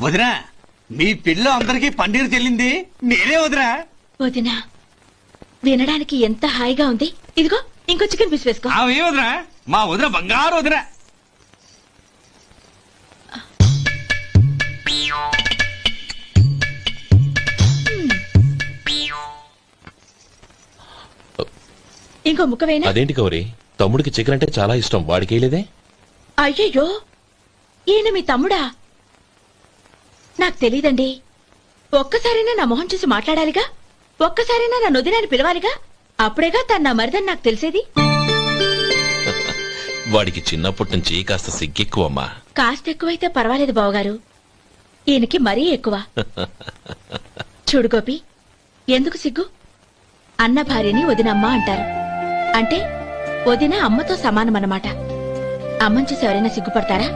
వదినా, మీ పిల్ల అందరికీ పన్నీరు చెల్లింది నేనే వదినా. వదినా, వినడానికి ఎంత హాయిగా ఉంది. ఇదిగో ఇంకో చికెన్ పీస్ వేసుకో. ఏ వదినా, మా వదిన బంగారు వదినా. ఇంకో ముక్క వేయనా? అదేంటి గౌరీ, తమ్ముడికి చికెన్ అంటే చాలా ఇష్టం, వాడికి వేయలేదే? అయ్యయ్యో, ఈయన మీ తమ్ముడా? నాకు తెలీదండి. ఒక్కసారైనా నా మొహం చూసి మాట్లాడాలిగా, ఒక్కసారైనా నా నొదినాన్ని పిలవాలిగా, అప్పుడేగా తన నా మరిదని నాకు తెలిసేది. వాడికి చిన్నప్పటి నుంచి కాస్త సిగ్గెక్కువమ్మా. కాస్త ఎక్కువైతే పర్వాలేదు బావగారు, ఈయనకి మరీ ఎక్కువ. చూడు గోపి, ఎందుకు సిగ్గు? అన్న భార్యని వదినమ్మ అంటారు. అంటే వదిన అమ్మతో సమానమన్నమాట. అమ్మని చూసి ఎవరైనా సిగ్గుపడతారా?